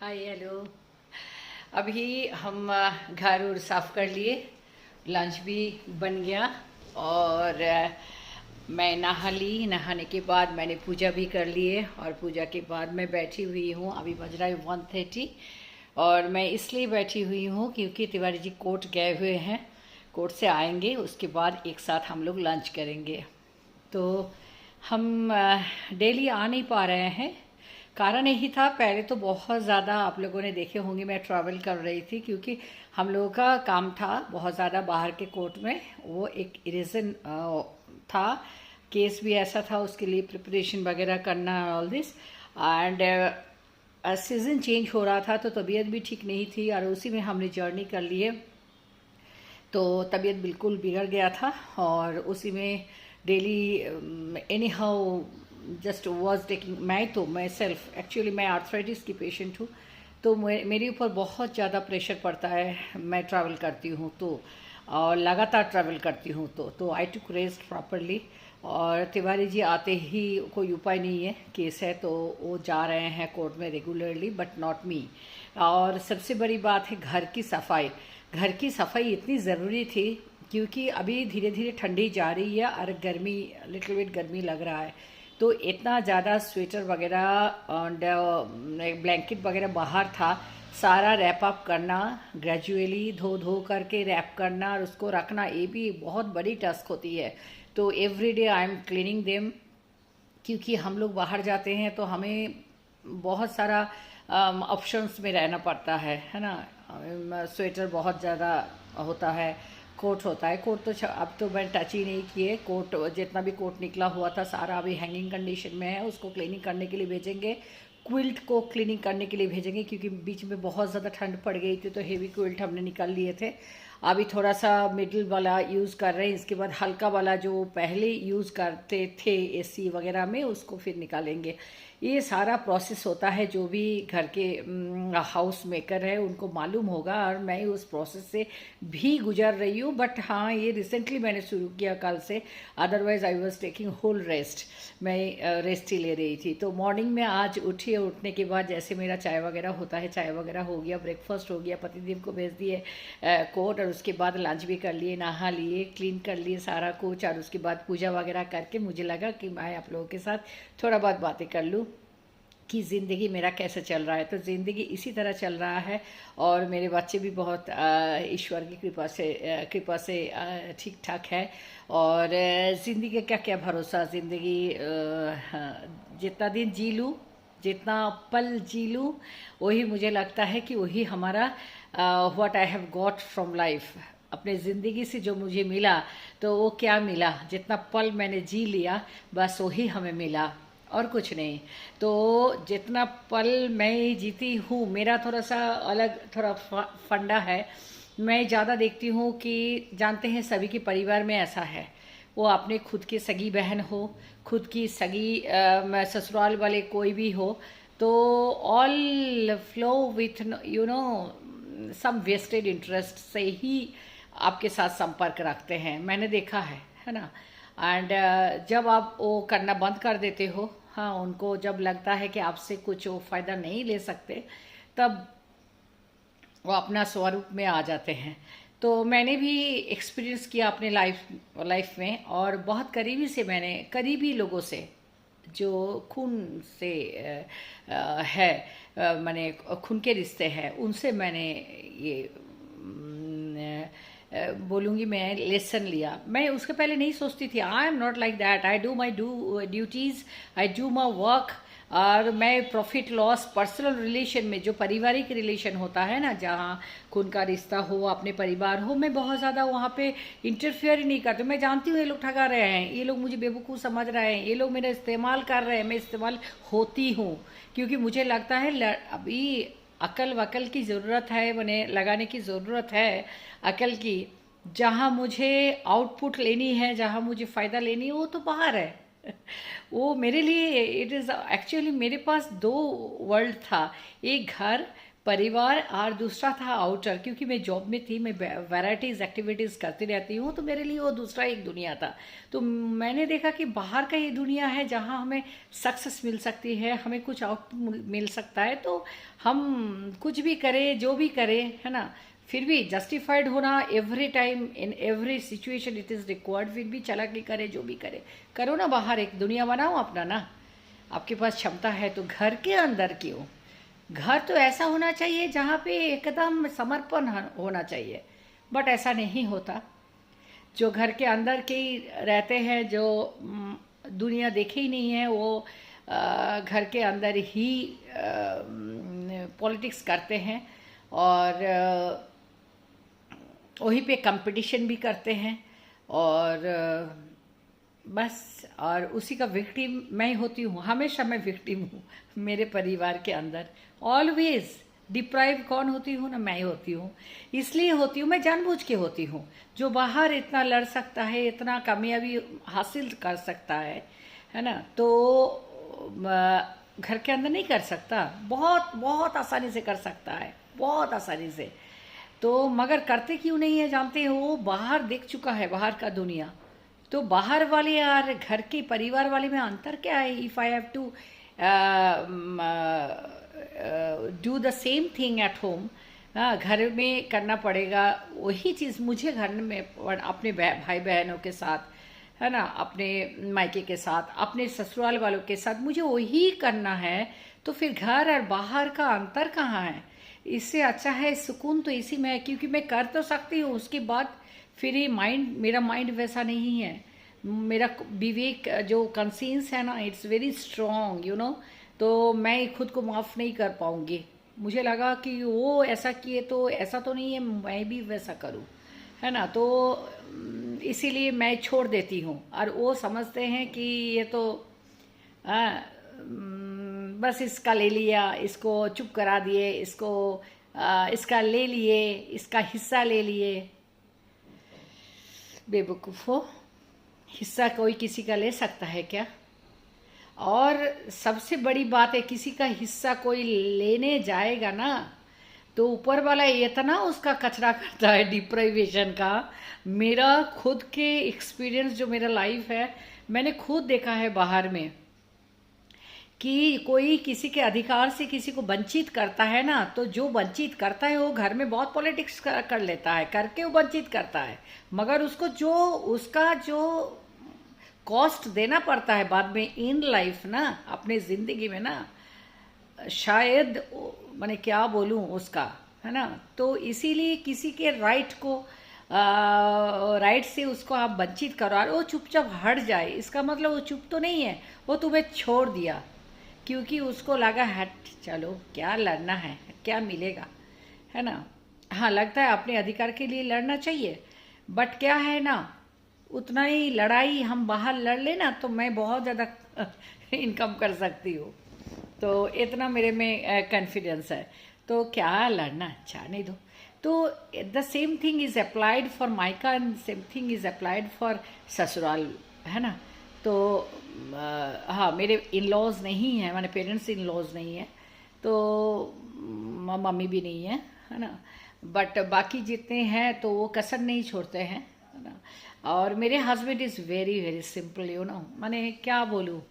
Hi hello. अभी हम घर और साफ कर लिए, लंच भी बन गया और मैं नहा ली। नहाने के बाद मैंने पूजा भी कर ली है और पूजा के बाद मैं बैठी हुई हूँ। अभी बज रहा है 1:30 और मैं इसलिए बैठी हुई हूँ क्योंकि तिवारी जी कोर्ट गए हुए हैं। कोर्ट से आएंगे उसके बाद एक साथ हम लोग लंच करेंगे। तो हम डेली आ नहीं पा रहे हैं। कारण यही था, पहले तो बहुत ज़्यादा आप लोगों ने देखे होंगे मैं ट्रैवल कर रही थी क्योंकि हम लोगों का काम था बहुत ज़्यादा बाहर के कोर्ट में। वो एक रीज़न था, केस भी ऐसा था, उसके लिए प्रिपरेशन वगैरह करना all this. And season change हो रहा था तो तबीयत भी ठीक नहीं थी और उसी में हमने जर्नी कर ली है। तो तबीयत बिल्कुल बिगड़ गया था और उसी में daily any how just was taking. मैं सेल्फ एक्चुअली मैं आर्थराइटिस की पेशेंट हूँ, तो मेरे ऊपर बहुत ज़्यादा प्रेशर पड़ता है। मैं ट्रैवल करती हूँ तो और लगातार ट्रैवल करती हूँ तो आई टुक रेस्ट प्रॉपरली। और तिवारी जी आते ही कोई उपाय नहीं है, केस है तो वो जा रहे हैं कोर्ट में रेगुलरली, बट नॉट मी। और सबसे बड़ी बात है घर की सफाई। घर की सफाई इतनी ज़रूरी थी क्योंकि अभी धीरे धीरे ठंडी जा रही है और गर्मी, लिटिल बिट गर्मी लग रहा है। तो इतना ज़्यादा स्वेटर वगैरह और ब्लैंकेट वगैरह बाहर था, सारा रैप अप करना, ग्रेजुअली धो धो करके रैप करना और उसको रखना, ये भी बहुत बड़ी टास्क होती है। तो every day I am cleaning them क्योंकि हम लोग बाहर जाते हैं तो हमें बहुत सारा ऑप्शंस में रहना पड़ता है ना। स्वेटर बहुत ज़्यादा होता है, कोट होता है। कोट तो अब तो मैं टच ही नहीं किए। कोट जितना भी कोट निकला हुआ था सारा अभी हैंगिंग कंडीशन में है, उसको क्लीनिंग करने के लिए भेजेंगे। क्विल्ट को क्लीनिंग करने के लिए भेजेंगे क्योंकि बीच में बहुत ज़्यादा ठंड पड़ गई थी तो हेवी क्विल्ट हमने निकाल लिए थे। अभी थोड़ा सा मिडिल वाला यूज़ कर रहे हैं, इसके बाद हल्का वाला जो पहले यूज़ करते थे एसी वगैरह में उसको फिर निकालेंगे। ये सारा प्रोसेस होता है, जो भी घर के हाउस मेकर है उनको मालूम होगा और मैं उस प्रोसेस से भी गुजर रही हूँ। बट हाँ, ये रिसेंटली मैंने शुरू किया कल से, otherwise I was taking whole rest. मैं रेस्ट ही ले रही थी। तो मॉर्निंग में आज उठी और उठने के बाद जैसे मेरा चाय वगैरह होता है, चाय वगैरह हो गया, ब्रेकफास्ट हो गया, पतिदेव को भेज दिए कोर्ट और उसके बाद लंच भी कर लिए, नहा लिए, क्लीन कर लिए सारा कुछ और उसके बाद पूजा वगैरह करके मुझे लगा कि मैं आप लोगों के साथ थोड़ा बहुत बातें कर लूँ कि ज़िंदगी मेरा कैसे चल रहा है। तो ज़िंदगी इसी तरह चल रहा है और मेरे बच्चे भी बहुत ईश्वर की कृपा से ठीक ठाक है। और ज़िंदगी का क्या क्या भरोसा, ज़िंदगी जितना दिन जी लूँ, जितना पल जी लूँ, वही मुझे लगता है कि वही हमारा what I have got from life. अपने ज़िंदगी से जो मुझे मिला तो वो क्या मिला, जितना पल मैंने जी लिया बस वही हमें मिला और कुछ नहीं। तो जितना पल मैं जीती हूँ, मेरा थोड़ा सा अलग थोड़ा फंडा है। मैं ज़्यादा देखती हूँ कि जानते हैं सभी के परिवार में ऐसा है, वो अपने खुद की सगी बहन हो, खुद की सगी ससुराल वाले कोई भी हो, तो all flow with some vested interest से ही आपके साथ संपर्क रखते हैं, मैंने देखा है ना। एंड जब आप वो करना बंद कर देते हो, हाँ, उनको जब लगता है कि आपसे कुछ वो फ़ायदा नहीं ले सकते, तब वो अपना स्वरूप में आ जाते हैं। तो मैंने भी एक्सपीरियंस किया अपने लाइफ में और बहुत करीबी से, मैंने करीबी लोगों से जो खून से है, माने खून के रिश्ते हैं, उनसे मैंने ये बोलूँगी मैं लेसन लिया। मैं उसके पहले नहीं सोचती थी, I am not like that, I do my duties, I do my work. और मैं प्रॉफिट लॉस पर्सनल रिलेशन में, जो पारिवारिक रिलेशन होता है ना, जहाँ खून का रिश्ता हो, अपने परिवार हो, मैं बहुत ज़्यादा वहाँ पे इंटरफेयर ही नहीं करती। मैं जानती हूँ ये लोग ठगा रहे हैं, ये लोग मुझे बेवकूफ़ समझ रहे हैं, ये लोग मेरा इस्तेमाल कर रहे हैं, मैं इस्तेमाल होती हूँ क्योंकि मुझे लगता है अभी अकल वकल की ज़रूरत है, मैंने लगाने की ज़रूरत है अकल की। जहाँ मुझे आउटपुट लेनी है, जहाँ मुझे फ़ायदा लेनी है, वो तो बाहर है। वो मेरे लिए इट इज़ एक्चुअली, मेरे पास दो वर्ल्ड था, एक घर परिवार और दूसरा था आउटर, क्योंकि मैं जॉब में थी, मैं वैराइटीज़ एक्टिविटीज़ करती रहती हूँ, तो मेरे लिए वो दूसरा एक दुनिया था। तो मैंने देखा कि बाहर का ये दुनिया है जहाँ हमें सक्सेस मिल सकती है, हमें कुछ आउट मिल सकता है, तो हम कुछ भी करें, जो भी करें, है ना, फिर भी जस्टिफाइड होना every time in every situation it is required. फिर भी चालाकी करे, जो भी करे, करो ना, बाहर एक दुनिया बनाओ अपना ना। आपके पास क्षमता है तो घर के अंदर क्यों, घर तो ऐसा होना चाहिए जहाँ पे एकदम समर्पण होना चाहिए, बट ऐसा नहीं होता। जो घर के अंदर के ही रहते हैं, जो दुनिया देखे ही नहीं है, वो घर के अंदर ही पॉलिटिक्स करते हैं, और वहीं पे कंपटीशन भी करते हैं, और बस, और उसी का विक्टिम मैं होती हूँ। हमेशा मैं विक्टिम हूँ मेरे परिवार के अंदर। ऑलवेज डिप्राइव कौन होती हूँ ना, मैं होती हूँ। इसलिए होती हूँ, मैं जानबूझ के होती हूँ। जो बाहर इतना लड़ सकता है, इतना कामयाबी हासिल कर सकता है ना, तो घर के अंदर नहीं कर सकता। बहुत बहुत आसानी से कर सकता है, बहुत आसानी से। तो मगर करते क्यों नहीं है जानते हो, वो बाहर देख चुका है, बाहर का दुनिया। तो बाहर वाले और घर के परिवार वाले में अंतर क्या है? If I have to do the same thing at home, घर में करना पड़ेगा वही चीज़ मुझे घर में अपने भाई बहनों के साथ, है ना, अपने मायके के साथ, अपने ससुराल वालों के साथ मुझे वही करना है। तो फिर घर और बाहर का अंतर कहाँ है? इससे अच्छा है सुकून तो इसी में है, क्योंकि मैं कर तो सकती हूँ, उसके बाद फिर ये मेरा माइंड वैसा नहीं है। मेरा विवेक जो कंसियंस है ना, it's very strong, you know. तो मैं खुद को माफ़ नहीं कर पाऊँगी। मुझे लगा कि वो ऐसा किए तो ऐसा तो नहीं है मैं भी वैसा करूँ, है ना। तो इसीलिए मैं छोड़ देती हूँ, और वो समझते हैं कि ये तो बस इसका ले लिया, इसको चुप करा दिए, इसका ले लिए, इसका हिस्सा ले लिए। बेवकूफ़ो, हिस्सा कोई किसी का ले सकता है क्या? और सबसे बड़ी बात है, किसी का हिस्सा कोई लेने जाएगा ना, तो ऊपर वाला इतना उसका कचरा करता है डिप्राइवेशन का। मेरा खुद के एक्सपीरियंस, जो मेरा लाइफ है, मैंने खुद देखा है बाहर में कि कोई किसी के अधिकार से किसी को वंचित करता है ना, तो जो वंचित करता है वो घर में बहुत पॉलिटिक्स कर लेता है, करके वो वंचित करता है, मगर उसको उसका जो कॉस्ट देना पड़ता है बाद में इन लाइफ ना, अपने ज़िंदगी में ना, शायद मैंने क्या बोलूँ उसका, है ना। तो इसीलिए किसी के राइट से उसको आप वंचित करो और वो चुपचाप हट जाए, इसका मतलब वो चुप तो नहीं है, वो तुम्हें छोड़ दिया, क्योंकि उसको लगा हट चलो क्या लड़ना है, क्या मिलेगा, है ना। हाँ, लगता है अपने अधिकार के लिए लड़ना चाहिए, बट क्या है ना, उतना ही लड़ाई हम बाहर लड़ लेना तो मैं बहुत ज़्यादा इनकम कर सकती हूँ। तो इतना मेरे में कॉन्फिडेंस है, तो क्या लड़ना, अच्छा नहीं दो। तो the same thing is applied for मायका and same thing is applied for ससुराल, है ना। तो हाँ, मेरे इन लॉज नहीं हैं, मैंने पेरेंट्स इन लॉज नहीं है, तो मम्मी भी नहीं है ना, बट बाकी जितने हैं तो वो कसर नहीं छोड़ते हैं, है ना। और मेरे husband is very very simple, you know, मैंने क्या बोलूँ,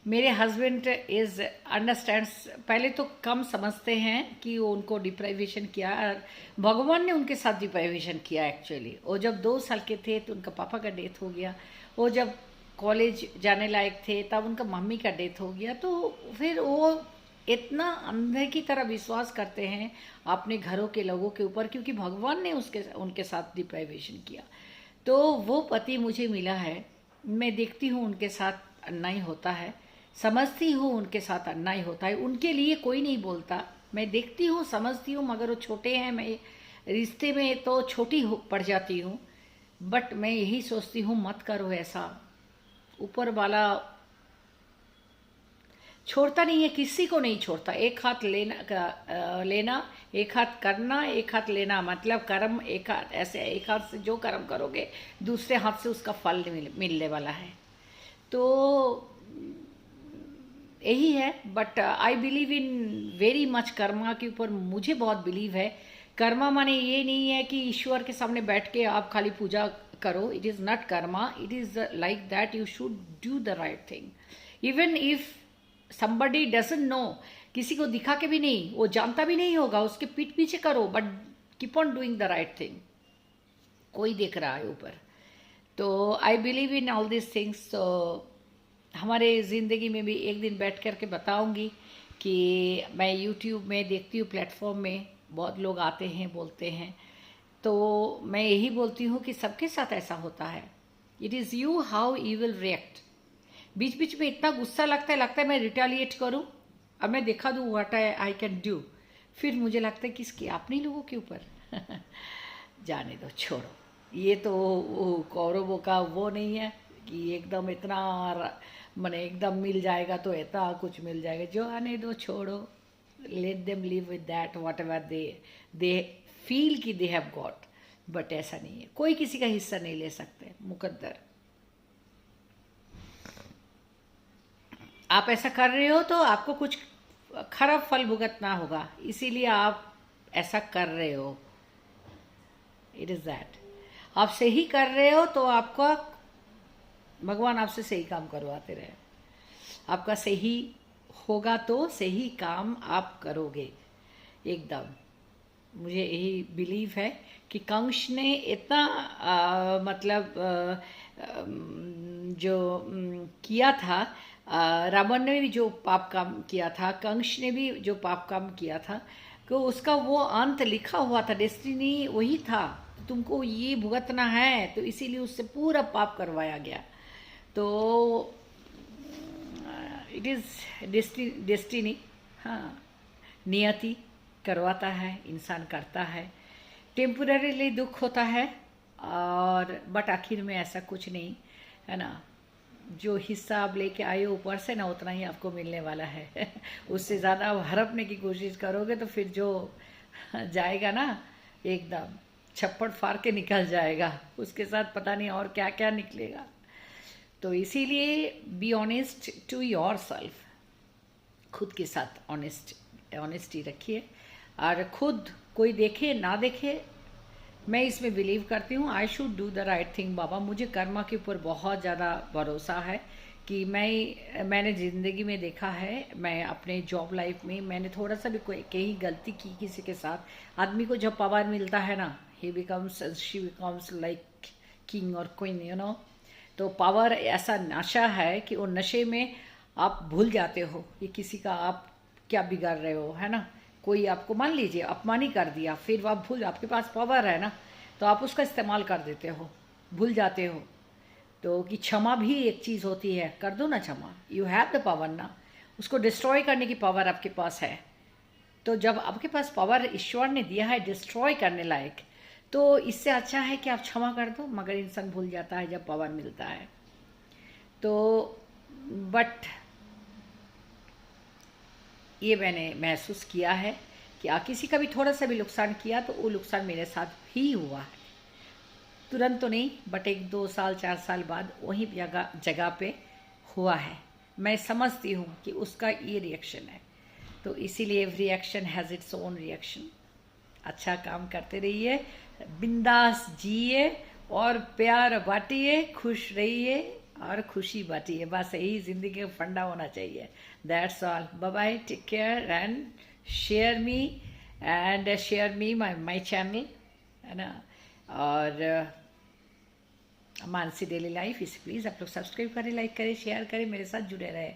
मेरे हस्बैंड इज़ अंडरस्टैंड्स, पहले तो कम समझते हैं कि वो उनको डिप्राइवेशन किया, और भगवान ने उनके साथ डिप्राइवेशन किया एक्चुअली। वो जब 2 साल के थे तो उनका पापा का डेथ हो गया, वो जब कॉलेज जाने लायक थे तब उनका मम्मी का डेथ हो गया। तो फिर वो इतना अंधे की तरह विश्वास करते हैं अपने घरों के लोगों के ऊपर, क्योंकि भगवान ने उनके साथ डिप्राइवेशन किया। तो वो पति मुझे मिला है, मैं देखती हूँ उनके साथ अन्याय होता है, समझती हूँ उनके साथ अन्याय होता है, उनके लिए कोई नहीं बोलता, मैं देखती हूँ, समझती हूँ, मगर वो छोटे हैं, मैं रिश्ते में तो छोटी पड़ जाती हूँ। बट मैं यही सोचती हूँ मत करो ऐसा, ऊपर वाला छोड़ता नहीं है, किसी को नहीं छोड़ता। एक हाथ लेना, एक हाथ करना, एक हाथ लेना, मतलब कर्म एक हाथ, ऐसे एक हाथ से जो कर्म करोगे दूसरे हाथ से उसका फल मिलने वाला है। तो यही है। But I believe in very much Karma के ऊपर मुझे बहुत बिलीव है। कर्मा माने ये नहीं है कि ईश्वर के सामने बैठ के आप खाली पूजा करो, it is not Karma, it is like that you should do the right thing even if somebody doesn't know, किसी को दिखा के भी नहीं, वो जानता भी नहीं होगा, उसके पीठ पीछे करो, but keep on doing the right thing. कोई देख रहा है ऊपर। तो I believe in all this things. तो हमारे ज़िंदगी में भी एक दिन बैठ कर के बताऊंगी कि मैं यूट्यूब में देखती हूँ, प्लेटफॉर्म में बहुत लोग आते हैं बोलते हैं, तो मैं यही बोलती हूँ कि सबके साथ ऐसा होता है। It is you how you will react. बीच बीच में इतना गुस्सा लगता है मैं रिटेलिएट करूं, अब मैं दिखा दूं व्हाट आई कैन डू, फिर मुझे लगता है किसके, अपने लोगों के ऊपर। जाने दो, छोड़ो। ये तो कौरवों का वो नहीं है कि एकदम इतना माने एकदम मिल जाएगा तो इतना कुछ मिल जाएगा, जो आने दो, छोड़ो। Let them live with that what ever they feel कि दे हैव गॉट। बट ऐसा नहीं है, कोई किसी का हिस्सा नहीं ले सकते, मुकद्दर। आप ऐसा कर रहे हो तो आपको कुछ खराब फल भुगतना होगा, इसीलिए आप ऐसा कर रहे हो। It is that. आप सही कर रहे हो तो आपका भगवान आपसे सही काम करवाते रहे। आपका सही होगा तो सही काम आप करोगे एकदम। मुझे यही बिलीव है कि कंस ने इतना जो किया था, रावण ने भी जो पाप काम किया था, कंस ने भी जो पाप काम किया था, तो उसका वो अंत लिखा हुआ था, डेस्टिनी वही था, तुमको ये भुगतना है, तो इसीलिए उससे पूरा पाप करवाया गया। तो इट इज़ डेस्टिनी, हाँ, नियति करवाता है, इंसान करता है, टेम्पोररीली दुख होता है, और बट आखिर में ऐसा कुछ नहीं है ना। जो हिस्सा आप लेके आए हो ऊपर से ना, उतना ही आपको मिलने वाला है। उससे ज़्यादा आप हड़पने की कोशिश करोगे तो फिर जो जाएगा ना, एकदम छप्पड़ फाड़ के निकल जाएगा, उसके साथ पता नहीं और क्या क्या निकलेगा। तो इसीलिए be honest to yourself, खुद के साथ ऑनेस्टी रखिए। और खुद कोई देखे ना देखे, मैं इसमें बिलीव करती हूँ I should do the right thing. बाबा, मुझे कर्मा के ऊपर बहुत ज़्यादा भरोसा है कि मैंने ज़िंदगी में देखा है, मैं अपने जॉब लाइफ में मैंने थोड़ा सा भी कोई कहीं गलती की किसी के साथ, आदमी को जब पावर मिलता है ना, शी बिकम्स लाइक किंग और क्वीन, यू नो। तो पावर ऐसा नशा है कि वो नशे में आप भूल जाते हो कि किसी का आप क्या बिगाड़ रहे हो, है ना। कोई आपको मान लीजिए अपमान ही कर दिया, फिर आप आपके पास पावर है ना, तो आप उसका इस्तेमाल कर देते हो, भूल जाते हो। तो कि क्षमा भी एक चीज़ होती है, कर दो ना क्षमा, यू हैव द पावर ना, उसको डिस्ट्रॉय करने की पावर आपके पास है। तो जब आपके पास पावर ईश्वर ने दिया है डिस्ट्रॉय करने लायक, तो इससे अच्छा है कि आप क्षमा कर दो। मगर इंसान भूल जाता है जब पावर मिलता है तो। बट ये मैंने महसूस किया है कि किसी का भी थोड़ा सा भी नुकसान किया तो वो नुकसान मेरे साथ भी हुआ है, तुरंत तो नहीं, बट 1-2 साल 4 साल बाद वही जगह पे हुआ है। मैं समझती हूँ कि उसका ये रिएक्शन है। तो इसीलिए every action has its own reaction. अच्छा काम करते रहिए, बिंदास जिए और प्यार बांटिए, खुश रहिए और खुशी बांटिए। बस यही ज़िंदगी का फंडा होना चाहिए। That's all. Bye bye, take care and share me my channel, है ना। और मानसी डेली लाइफ, इसे प्लीज़ आप लोग सब्सक्राइब करें, लाइक करें, शेयर करें, मेरे साथ जुड़े रहे।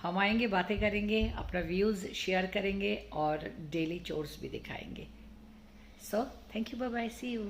हम आएंगे, बातें करेंगे, अपना व्यूज़ शेयर करेंगे और डेली चोर्स भी दिखाएंगे। So thank you, bye bye, see you.